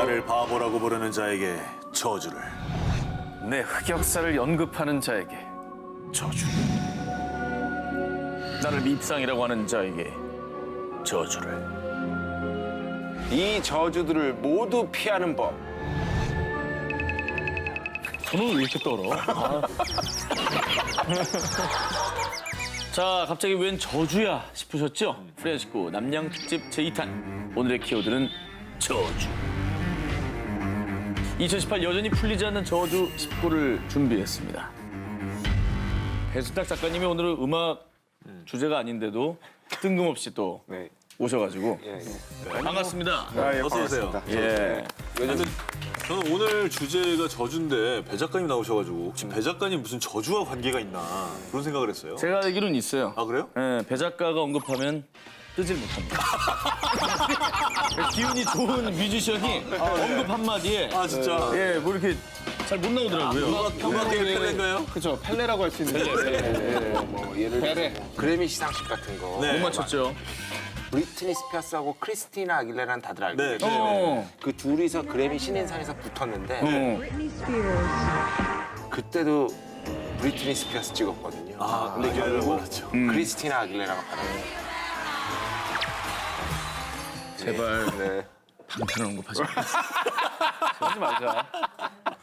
나를 바보라고 부르는 자에게 저주를. 내 흑역사를 언급하는 자에게 저주를. 나를 밉상이라고 하는 자에게 저주를. 이 저주들을 모두 피하는 법. 손을 왜 이렇게 떨어? 자, 갑자기 웬 저주야 싶으셨죠? 프리한 식구 남양 특집 제2탄. 오늘의 키워드는 저주. 2018 여전히 풀리지 않는 저주 10구를 준비했습니다. 배순탁 작가님이 오늘은 음악 주제가 아닌데도 뜬금없이 또 네. 오셔가지고 반갑습니다. 어서 오세요. 예. 저는 오늘 주제가 저주인데 배 작가님 나오셔가지고 혹시 배 작가님 무슨 저주와 관계가 있나 그런 생각을 했어요. 제가 알기로는 있어요. 아 그래요? 예, 배 작가가 언급하면 뜨질 못합니다. 기운이 좋은 뮤지션이 언급 한마디에 아 진짜. 예, 뭐 이렇게 잘 못 나오더라고요. 음악계 펠레인가요? 그렇죠. 펠레라고 할 수 있는 뭐 예를 들어 그래미 시상식 같은 거. 네. 못 맞췄죠. 브리트니 스피어스하고 크리스티나 아길레라는 다들 알고 네. 계시죠? 어. 그 둘이서 그래미 신인상에서 붙었는데 Britney Spears. 그때도 브리트니 스피어스 찍었거든요. 아, 근데 아길레라 결국 받았죠. 크리스티나 아길레라가 받았어요. 제발 네. 방탄을 언급하지 마. 하지 말자.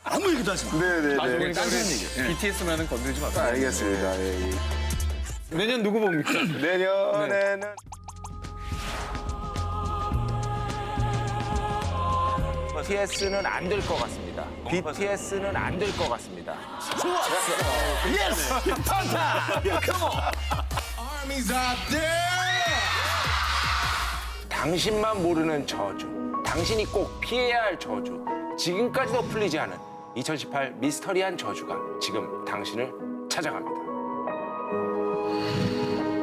아무 얘기도 하지 마. 네네네. 나중에 딴 얘기. BTS면은 건들지 마세요. 알겠습니다. 예. 내년 누구 봅니까? 내년에는 BTS는 안 될 것 같습니다. BTS는 안 될 것 같습니다. 당신만 모르는 저주. 당신이 꼭 피해야 할 저주. 지금까지도 풀리지 않은 2018 미스터리한 저주가 지금 당신을 찾아갑니다.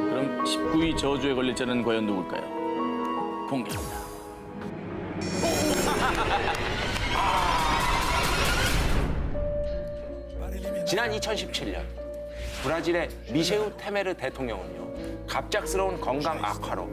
그럼 19위 저주에 걸릴 자는 과연 누굴까요? 공개합니다. 지난 2017년 브라질의 미셰우 테메르 대통령은요, 갑작스러운 건강 악화로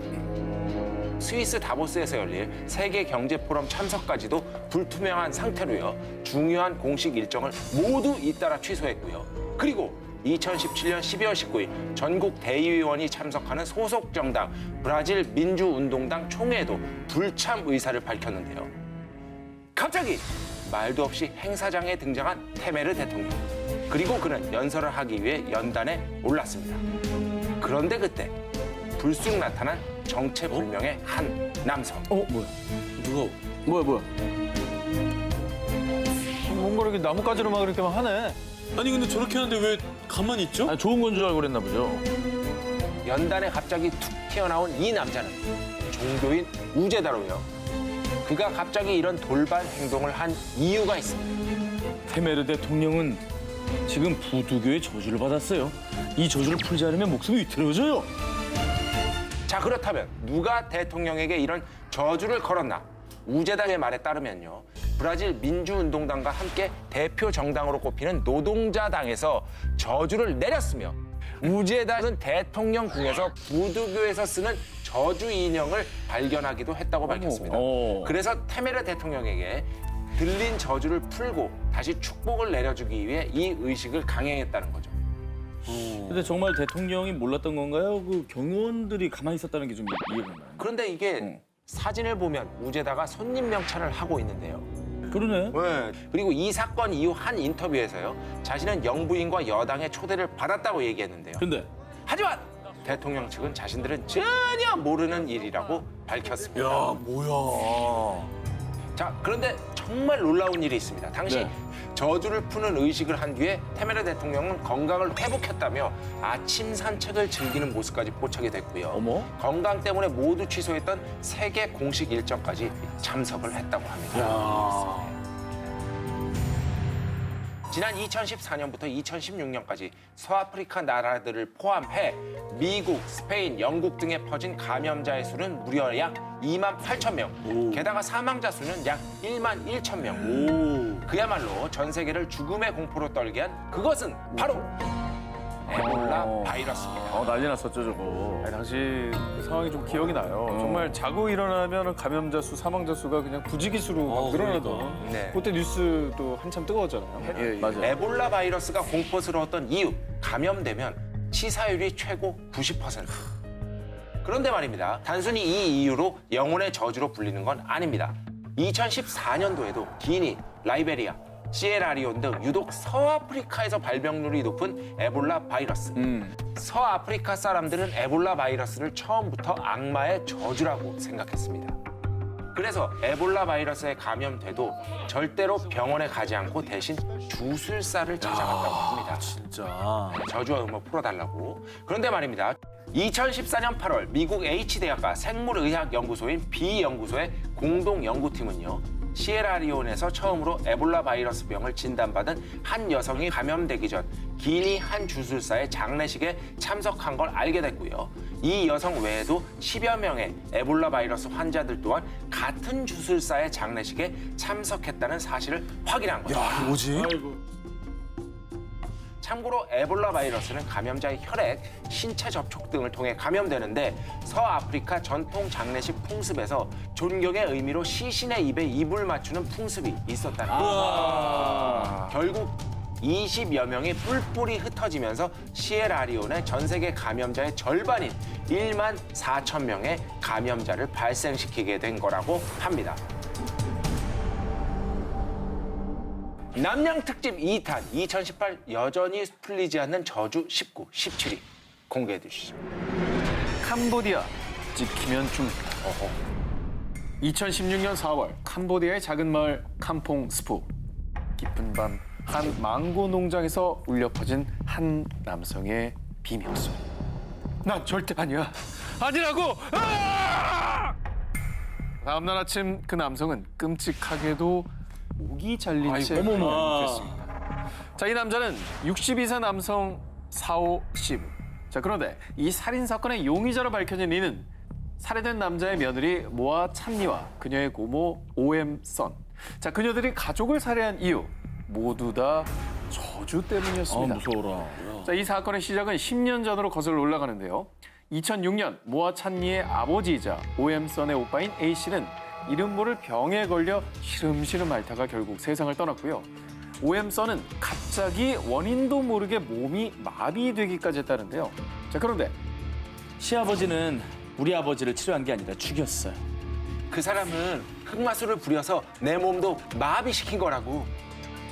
스위스 다보스에서 열릴 세계 경제 포럼 참석까지도 불투명한 상태로요, 중요한 공식 일정을 모두 잇따라 취소했고요. 그리고 2017년 12월 19일 전국 대의원이 참석하는 소속 정당 브라질 민주운동당 총회에도 불참 의사를 밝혔는데요. 갑자기 말도 없이 행사장에 등장한 테메르 대통령. 그리고 그는 연설을 하기 위해 연단에 올랐습니다. 그런데 그때 불쑥 나타난 정체불명의 한 남성. 뭐야? 누가? 뭐야? 뭔가 이렇게 나뭇가지로 막 이렇게 막 하네. 아니 근데 저렇게 하는데 왜 가만히 있죠? 아, 좋은 건 줄 알고 그랬나 보죠. 연단에 갑자기 툭 튀어나온 이 남자는 종교인 우제다로요. 그가 갑자기 이런 돌발 행동을 한 이유가 있습니다. 테메르 대통령은 지금 부두교의 저주를 받았어요. 이 저주를 풀지 않으면 목숨이 위태로워져요. 자, 그렇다면 누가 대통령에게 이런 저주를 걸었나? 우제다의 말에 따르면요, 브라질 민주운동당과 함께 대표 정당으로 꼽히는 노동자당에서 저주를 내렸으며, 우제다는 대통령궁에서 부두교에서 쓰는 저주 인형을 발견하기도 했다고 밝혔습니다. 그래서 테메르 대통령에게 들린 저주를 풀고 다시 축복을 내려주기 위해 이 의식을 강행했다는 거죠. 근데 정말 대통령이 몰랐던 건가요? 그 경호원들이 가만히 있었다는 게 좀 이해가 안 나요. 그런데 이게 어. 사진을 보면 우제다가 손님 명찰을 하고 있는데요. 그러네. 그리고 이 사건 이후 한 인터뷰에서요, 자신은 영부인과 여당의 초대를 받았다고 얘기했는데요. 근데 하지만 대통령 측은 자신들은 전혀 모르는 일이라고 밝혔습니다. 야 뭐야? 자, 그런데 정말 놀라운 일이 있습니다. 당시 네. 저주를 푸는 의식을 한 뒤에 테메르 대통령은 건강을 회복했다며 아침 산책을 즐기는 모습까지 포착이 됐고요. 어머. 건강 때문에 모두 취소했던 세계 공식 일정까지 참석을 했다고 합니다. 지난 2014년부터 2016년까지 서아프리카 나라들을 포함해 미국, 스페인, 영국 등에 퍼진 감염자의 수는 무려 약 2만 8천 명. 게다가 사망자 수는 약 1만 1천 명. 그야말로 전 세계를 죽음의 공포로 떨게 한 그것은 바로 에볼라 바이러스입니다. 난리 났었죠 저거. 아니, 당시 그 상황이 좀 기억이 나요. 정말 자고 일어나면 감염자 수, 사망자 수가 그냥 부지기수로 막 늘어나던. 네. 그때 뉴스도 한참 뜨거웠잖아요. 예, 예. 맞아요. 에볼라 바이러스가 공포스러웠던 이유, 감염되면 치사율이 최고 90%. 그런데 말입니다. 단순히 이 이유로 영혼의 저주로 불리는 건 아닙니다. 2014년도에도 기니, 라이베리아, 시에라리온 등 유독 서아프리카에서 발병률이 높은 에볼라 바이러스. 서아프리카 사람들은 에볼라 바이러스를 처음부터 악마의 저주라고 생각했습니다. 그래서 에볼라 바이러스에 감염돼도 절대로 병원에 가지 않고 대신 주술사를 찾아갔다고 합니다. 진짜. 저주와 음을 풀어달라고. 그런데 말입니다. 2014년 8월 미국 H대학과 생물의학연구소인 B연구소의 공동연구팀은요. 시에라리온에서 처음으로 에볼라 바이러스 병을 진단받은 한 여성이 감염되기 전 기니 한 주술사의 장례식에 참석한 걸 알게 됐고요. 이 여성 외에도 10여 명의 에볼라 바이러스 환자들 또한 같은 주술사의 장례식에 참석했다는 사실을 확인한 거죠. 야, 뭐지? 참고로 에볼라 바이러스는 감염자의 혈액, 신체 접촉 등을 통해 감염되는데 서아프리카 전통 장례식 풍습에서 존경의 의미로 시신의 입에 입을 맞추는 풍습이 있었다는 거죠. 결국 20여 명이 뿔뿔이 흩어지면서 시에라리온의 전 세계 감염자의 절반인 1만 4천 명의 감염자를 발생시키게 된 거라고 합니다. 남양 특집 2탄 2018 여전히 풀리지 않는 저주 19, 17위 공개해 주시죠. 캄보디아 찍히면 죽는다. 2016년 4월 캄보디아의 작은 마을 캄퐁 스푸. 깊은 밤 한 망고 농장에서 울려 퍼진 한 남성의 비명소리. 난 절대 아니야. 아니라고! 아! 다음날 아침 그 남성은 끔찍하게도 목이 잘린 채 발견됐습니다. 자, 이 남자는 62세 남성 사오 시브. 자, 그런데 이 살인 사건의 용의자로 밝혀진 이는 살해된 남자의 며느리 모아 찬리와 그녀의 고모 오엠 선. 자, 그녀들이 가족을 살해한 이유 모두 다 저주 때문이었습니다. 무서워라. 자, 이 사건의 시작은 10년 전으로 거슬러 올라가는데요. 2006년 모아 찬리의 아버지이자 오엠 선의 오빠인 A 씨는 이름 모를 병에 걸려 시름시름 앓다가 결국 세상을 떠났고요. 오엠 선은 갑자기 원인도 모르게 몸이 마비되기까지 했다는데요. 자, 그런데 시아버지는 우리 아버지를 치료한 게 아니라 죽였어요. 그 사람은 흑마술을 부려서 내 몸도 마비시킨 거라고.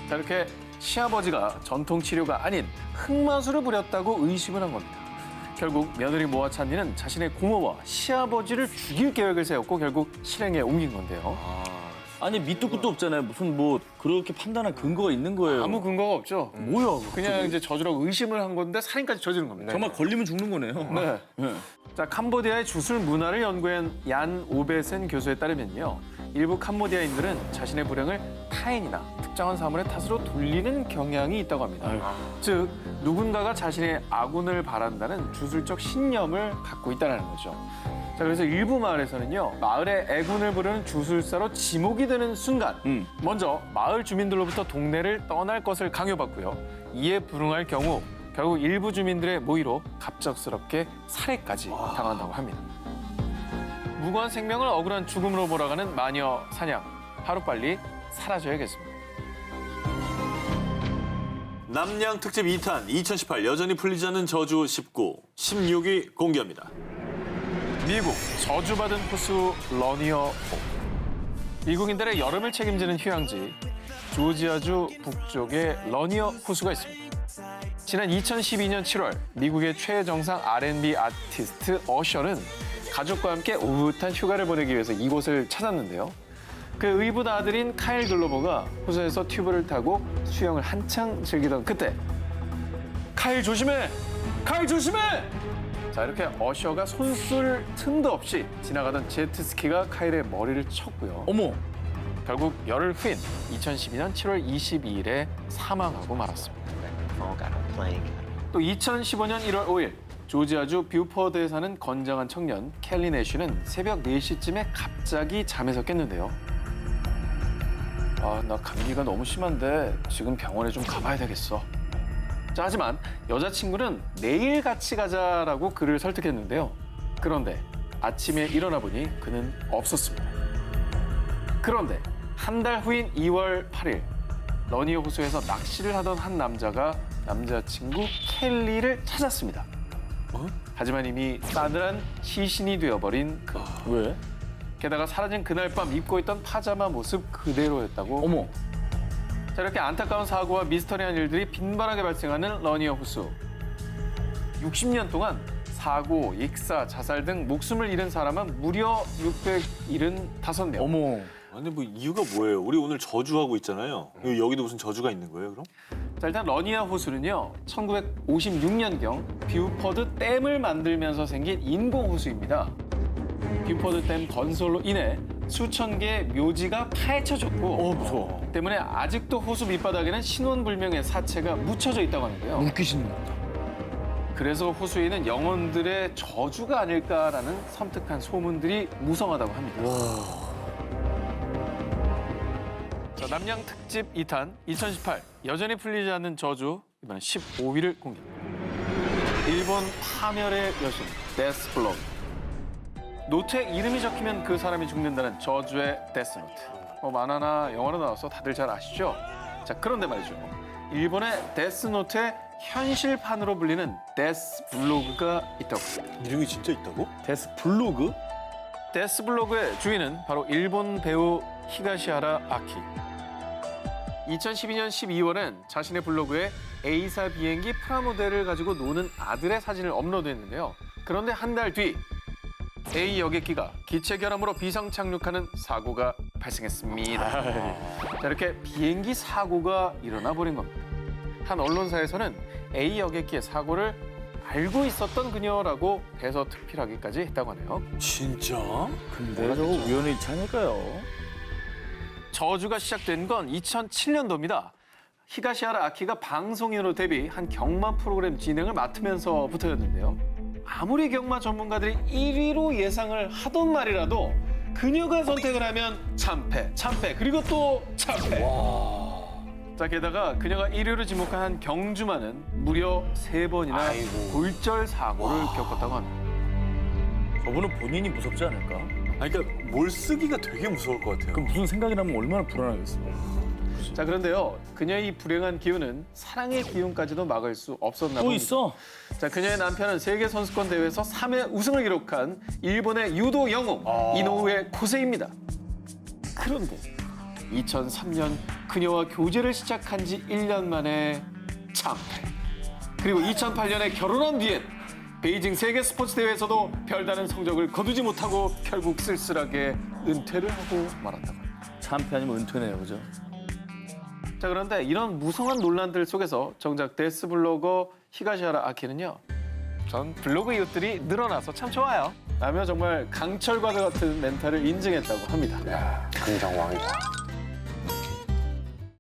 자, 이렇게 시아버지가 전통 치료가 아닌 흑마술을 부렸다고 의심을 한 겁니다. 결국 며느리 모아 찬리는 자신의 고모와 시아버지를 죽일 계획을 세웠고 결국 실행에 옮긴 건데요. 아니 밑도 끝도 없잖아요. 무슨 뭐 그렇게 판단할 근거가 있는 거예요. 아무 근거가 없죠. 뭐야? 그냥 이제 저주라고 의심을 한 건데 살인까지 저지른 겁니다. 정말 걸리면 죽는 거네요. 네. 네. 자, 캄보디아의 주술 문화를 연구한 얀 오베센 교수에 따르면요. 일부 캄보디아인들은 자신의 불행을 타인이나 특정한 사물의 탓으로 돌리는 경향이 있다고 합니다. 즉, 누군가가 자신의 악운을 바란다는 주술적 신념을 갖고 있다는 거죠. 자, 그래서 일부 마을에서는요, 마을의 애군을 부르는 주술사로 지목이 되는 순간, 먼저 마을 주민들로부터 동네를 떠날 것을 강요받고요. 이에 불응할 경우 결국 일부 주민들의 모의로 갑작스럽게 살해까지 당한다고 합니다. 무고한 생명을 억울한 죽음으로 몰아가는 마녀 사냥, 하루빨리 사라져야겠습니다. 남양 특집 2탄 2018 여전히 풀리지 않는 저주 19, 16위 공개합니다. 미국 저주받은 호수 러니어 호. 미국인들의 여름을 책임지는 휴양지 조지아주 북쪽에 러니어 호수가 있습니다. 지난 2012년 7월 미국의 최정상 R&B 아티스트 어셔는 가족과 함께 오붓한 휴가를 보내기 위해서 이곳을 찾았는데요. 그 의붓 아들인 카일 글로버가 호수에서 튜브를 타고 수영을 한창 즐기던 그때 카일 조심해! 카일 조심해! 자, 이렇게 어셔가 손쓸 틈도 없이 지나가던 제트스키가 카일의 머리를 쳤고요. 어머. 결국 열흘 후인 2012년 7월 22일에 사망하고 말았습니다. 또 2015년 1월 5일 조지아주 뷰포드에 사는 건장한 청년 켈리 내쉬는 새벽 4시쯤에 갑자기 잠에서 깼는데요. 아, 나 감기가 너무 심한데 지금 병원에 좀 가봐야 되겠어. 자, 하지만 여자친구는 내일 같이 가자라고 그를 설득했는데요. 그런데 아침에 일어나 보니 그는 없었습니다. 그런데 한 달 후인 2월 8일 러니어 호수에서 낚시를 하던 한 남자가 남자친구 켈리를 찾았습니다. 하지만 이미 싸늘한 시신이 되어버린 그. 왜? 게다가 사라진 그날 밤 입고 있던 파자마 모습 그대로였다고. 어머. 자, 이렇게 안타까운 사고와 미스터리한 일들이 빈번하게 발생하는 러니어 호수. 60년 동안 사고, 익사, 자살 등 목숨을 잃은 사람은 무려 675명. 어머. 아니 뭐 이유가 뭐예요? 우리 오늘 저주하고 있잖아요. 여기도 무슨 저주가 있는 거예요, 그럼? 자, 일단 러니아 호수는요, 1956년경 뷰퍼드 댐을 만들면서 생긴 인공 호수입니다. 뷰퍼드 댐 건설로 인해 수천 개의 묘지가 파헤쳐졌고, 무서워. 때문에 아직도 호수 밑바닥에는 신원불명의 사체가 묻혀져 있다고 하는데요. 눈귀신 같다. 그래서 호수에는 영혼들의 저주가 아닐까라는 섬뜩한 소문들이 무성하다고 합니다. 자, 남양 특집 2탄 2018 여전히 풀리지 않는 저주, 이번엔 15위를 공개합니다. 일본 파멸의 여신 데스블록. 노트에 이름이 적히면 그 사람이 죽는다는 저주의 데스노트. 만화나 영화로 나와서 다들 잘 아시죠? 자, 그런데 말이죠. 일본의 데스노트의 현실판으로 불리는 데스블로그가 있다고 합니다. 이름이 진짜 있다고? 데스 블로그? 데스블로그의 주인은 바로 일본 배우 히가시하라 아키. 2012년 12월엔 자신의 블로그에 A사 비행기 프라모델을 가지고 노는 아들의 사진을 업로드했는데요. 그런데 한 달 뒤 A 여객기가 기체 결함으로 비상 착륙하는 사고가 발생했습니다. 자, 이렇게 비행기 사고가 일어나 버린 겁니다. 한 언론사에서는 A 여객기의 사고를 알고 있었던 그녀라고 대서특필하기까지 했다고 하네요. 진짜? 근데 저거 우연의 일치 아닐까요? 저주가 시작된 건 2007년도입니다. 히가시하라 아키가 방송인으로 데뷔, 한 경마 프로그램 진행을 맡으면서부터였는데요. 아무리 경마 전문가들이 1위로 예상을 하던 말이라도 그녀가 선택을 하면 참패, 참패, 그리고 또 참패. 자, 게다가 그녀가 1위로 지목한 한 경주마는 무려 3번이나 골절 사고를 겪었다고 합니다. 저분은 본인이 무섭지 않을까? 아니 그러니까 뭘 쓰기가 되게 무서울 것 같아요. 그럼 무슨 생각이 나면 얼마나 불안하겠어. 자, 그런데요, 그녀의 이 불행한 기운은 사랑의 기운까지도 막을 수 없었나 또 봅니다. 있어? 자, 그녀의 남편은 세계 선수권 대회에서 3회 우승을 기록한 일본의 유도 영웅 이노우에 코세입니다. 그런데 2003년 그녀와 교제를 시작한 지 1년 만에 참패. 그리고 2008년에 결혼한 뒤엔 베이징 세계 스포츠 대회에서도 별다른 성적을 거두지 못하고 결국 쓸쓸하게 은퇴를 하고 말았다고 합니다. 참패 아니면 은퇴네요, 그죠? 자, 그런데 이런 무성한 논란들 속에서 정작 데스블로거 히가시하라 아키는요, 전 블로그 이웃들이 늘어나서 참 좋아요 라며 정말 강철과도 같은 멘탈을 인증했다고 합니다. 감정왕이다.